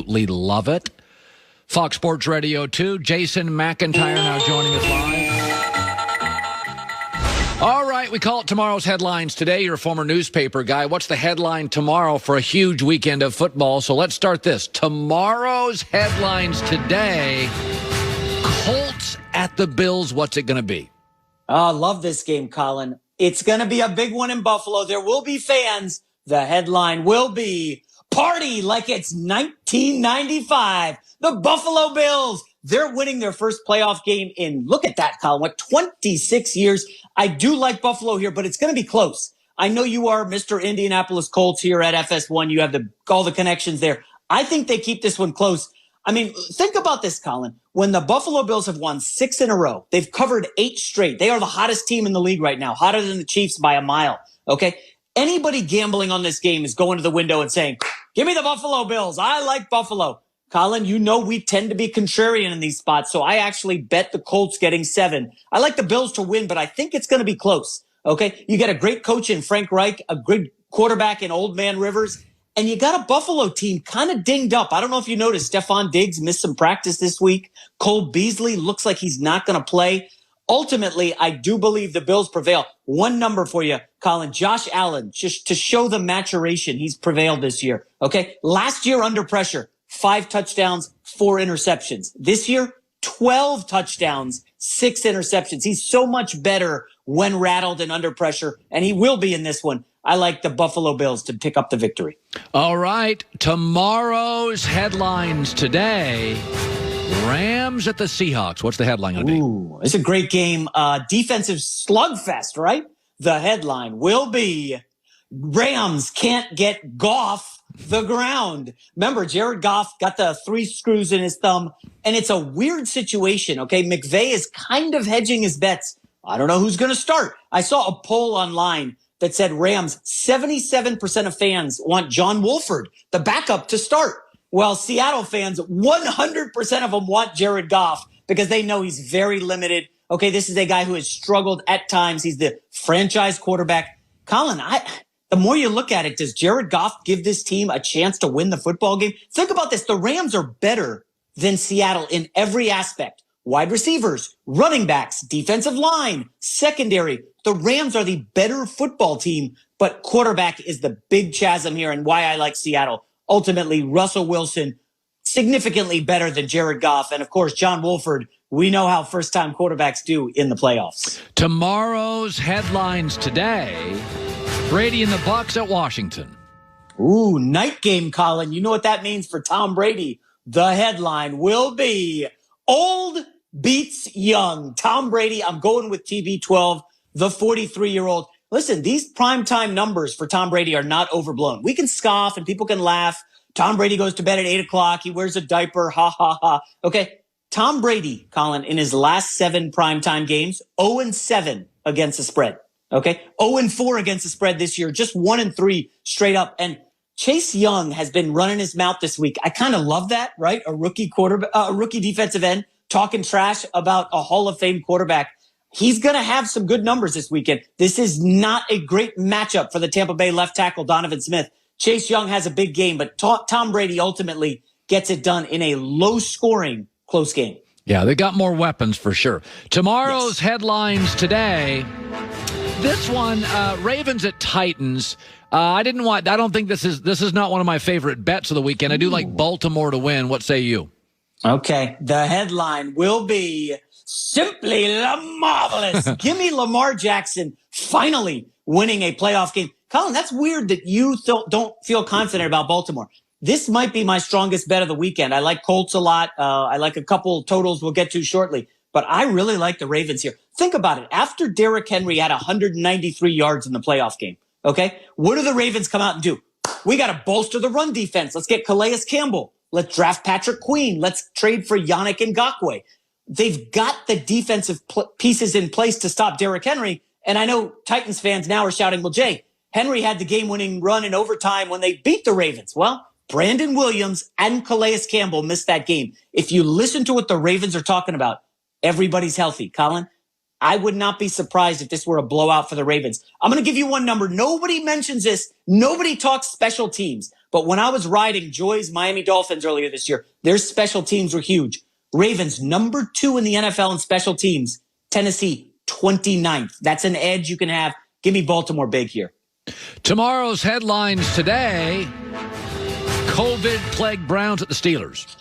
absolutely love it. Fox Sports Radio 2, Jason McIntyre now joining us live. All right, we call it tomorrow's headlines today. You're a former newspaper guy. What's the headline tomorrow for a huge weekend of football? So let's start this. Tomorrow's headlines today, Colts at the Bills. What's it going to be? I love this game, Colin. It's going to be a big one in Buffalo. There will be fans. The headline will be party like it's 1995. The Buffalo Bills, they're winning their first playoff game in, look at that, Colin, 26 years. I do like Buffalo here, but it's going to be close. I know you are Mr. Indianapolis Colts here at FS1. You have all the connections there. I think they keep this one close. I mean, think about this, Colin. When the Buffalo Bills have won 6 in a row, they've covered 8 straight. They are the hottest team in the league right now, hotter than the Chiefs by a mile, okay? Anybody gambling on this game is going to the window and saying, give me the Buffalo Bills. I like Buffalo. Colin, you know we tend to be contrarian in these spots, so I actually bet the Colts getting 7. I like the Bills to win, but I think it's going to be close, okay? You got a great coach in Frank Reich, a good quarterback in Old Man Rivers, and you got a Buffalo team kind of dinged up. I don't know if you noticed, Stephon Diggs missed some practice this week. Cole Beasley looks like he's not going to play. Ultimately, I do believe the Bills prevail. One number for you, Colin. Josh Allen, just to show the maturation, he's prevailed this year. Okay. Last year under pressure, 5 touchdowns, 4 interceptions. This year, 12 touchdowns, 6 interceptions. He's so much better when rattled and under pressure, and he will be in this one. I like the Buffalo Bills to pick up the victory. All right. Tomorrow's headlines today. Rams at the Seahawks. What's the headline going to be? Ooh, it's a great game. Defensive slugfest, right? The headline will be Rams can't get Goff the ground. Remember, Jared Goff got the 3 screws in his thumb, and it's a weird situation, okay? McVay is kind of hedging his bets. I don't know who's going to start. I saw a poll online that said Rams, 77% of fans want John Wolford, the backup, to start. Well, Seattle fans, 100% of them want Jared Goff because they know he's very limited. Okay, this is a guy who has struggled at times. He's the franchise quarterback. Colin, the more you look at it, does Jared Goff give this team a chance to win the football game? Think about this. The Rams are better than Seattle in every aspect. Wide receivers, running backs, defensive line, secondary. The Rams are the better football team, but quarterback is the big chasm here and why I like Seattle. Ultimately, Russell Wilson, significantly better than Jared Goff. And, of course, John Wolford, we know how first-time quarterbacks do in the playoffs. Tomorrow's headlines today, Brady and the Bucs at Washington. Ooh, night game, Colin. You know what that means for Tom Brady. The headline will be old beats young. Tom Brady, I'm going with TB12, the 43-year-old. Listen, these primetime numbers for Tom Brady are not overblown. We can scoff and people can laugh. Tom Brady goes to bed at 8 o'clock. He wears a diaper. Ha, ha, ha. Okay. Tom Brady, Colin, in his last 7 primetime games, 0-7 against the spread. Okay. 0-4 against the spread this year. Just 1-3 straight up. And Chase Young has been running his mouth this week. I kind of love that, right? A rookie defensive end talking trash about a Hall of Fame quarterback. He's going to have some good numbers this weekend. This is not a great matchup for the Tampa Bay left tackle, Donovan Smith. Chase Young has a big game, but Tom Brady ultimately gets it done in a low-scoring, close game. Yeah, they got more weapons for sure. Tomorrow's headlines today. This one, Ravens at Titans. I don't think this is not one of my favorite bets of the weekend. I do like Baltimore to win. What say you? Okay, the headline will be simply marvelous. Give me Lamar Jackson finally winning a playoff game. Colin, that's weird that you don't feel confident about Baltimore. This might be my strongest bet of the weekend. I like Colts a lot. I like a couple totals we'll get to shortly. But I really like the Ravens here. Think about it. After Derrick Henry had 193 yards in the playoff game, okay, what do the Ravens come out and do? We got to bolster the run defense. Let's get Calais Campbell. Let's draft Patrick Queen. Let's trade for Yannick Ngakoue. They've got the defensive pieces in place to stop Derrick Henry. And I know Titans fans now are shouting, well, Jay, Henry had the game-winning run in overtime when they beat the Ravens. Well, Brandon Williams and Calais Campbell missed that game. If you listen to what the Ravens are talking about, everybody's healthy. Colin, I would not be surprised if this were a blowout for the Ravens. I'm going to give you one number. Nobody mentions this. Nobody talks special teams. But when I was riding Joy's Miami Dolphins earlier this year, their special teams were huge. Ravens, number 2 in the NFL in special teams. Tennessee, 29th. That's an edge you can have. Give me Baltimore big here. Tomorrow's headlines today: COVID-plagued Browns at the Steelers.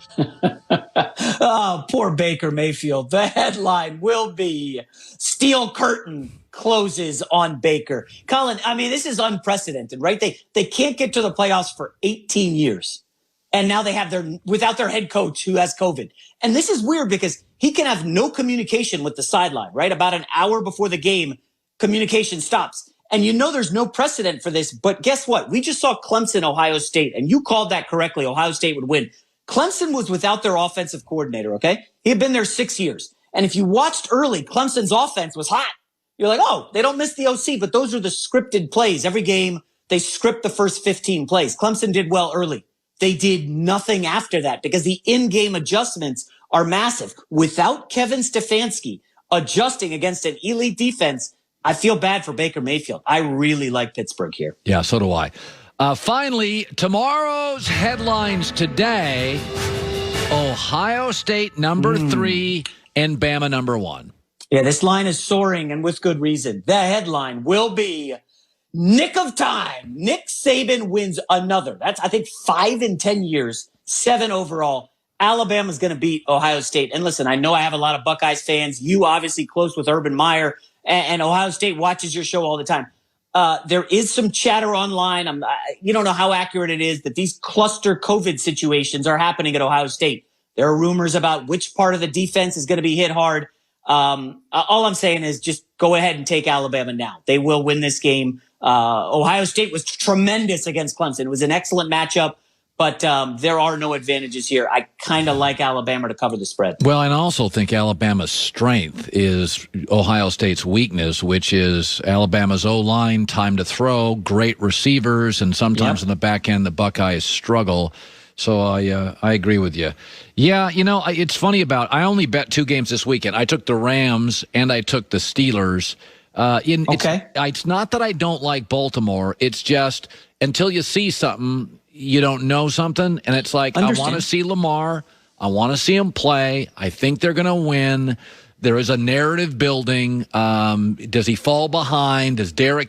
Oh, poor Baker Mayfield. The headline will be Steel Curtain closes on Baker. Colin, I mean, this is unprecedented, right? They can't get to the playoffs for 18 years. And now they have without their head coach who has COVID. And this is weird because he can have no communication with the sideline, right? About an hour before the game, communication stops. And you know there's no precedent for this, but guess what? We just saw Clemson, Ohio State, and you called that correctly. Ohio State would win. Clemson was without their offensive coordinator, okay? He had been there 6 years. And if you watched early, Clemson's offense was hot. You're like, oh, they don't miss the OC, but those are the scripted plays. Every game, they script the first 15 plays. Clemson did well early. They did nothing after that because the in-game adjustments are massive. Without Kevin Stefanski adjusting against an elite defense, I feel bad for Baker Mayfield. I really like Pittsburgh here. Yeah, so do I. Finally, tomorrow's headlines today: Ohio State number 3 and Bama number 1. Yeah, this line is soaring, and with good reason. The headline will be nick of time. Nick Saban wins another. That's, I think, 5 in 10 years, 7 overall. Alabama's going to beat Ohio State. And listen, I know I have a lot of Buckeyes fans. You obviously close with Urban Meyer, and Ohio State watches your show all the time. There is some chatter online. You don't know how accurate it is that these cluster COVID situations are happening at Ohio State. There are rumors about which part of the defense is going to be hit hard. All I'm saying is just go ahead and take Alabama now. They will win this game. Ohio State was tremendous against Clemson. It was an excellent matchup, but there are no advantages here. I kind of like Alabama to cover the spread. Well, and I also think Alabama's strength is Ohio State's weakness, which is Alabama's O-line, time to throw, great receivers, and sometimes in the back end the Buckeyes struggle. So I agree with you. Yeah, you know, it's funny I only bet 2 games this weekend. I took the Rams and I took the Steelers. It's not that I don't like Baltimore. It's just until you see something, you don't know something. And it's like, I want to see Lamar. I want to see him play. I think they're going to win. There is a narrative building. Does he fall behind?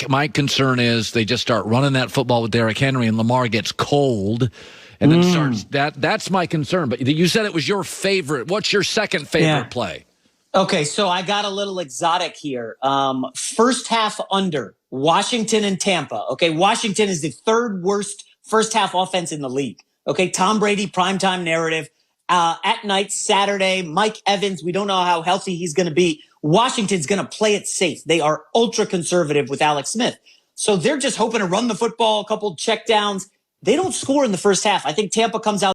My concern is they just start running that football with Derrick Henry and Lamar gets cold. And then starts that's my concern. But you said it was your favorite. What's your second favorite play? Okay, so I got a little exotic here. First half under, Washington and Tampa. Okay, Washington is the 3rd worst first half offense in the league. Okay, Tom Brady, primetime narrative. At night, Saturday, Mike Evans, we don't know how healthy he's going to be. Washington's going to play it safe. They are ultra conservative with Alex Smith. So they're just hoping to run the football, a couple checkdowns. They don't score in the first half. I think Tampa comes out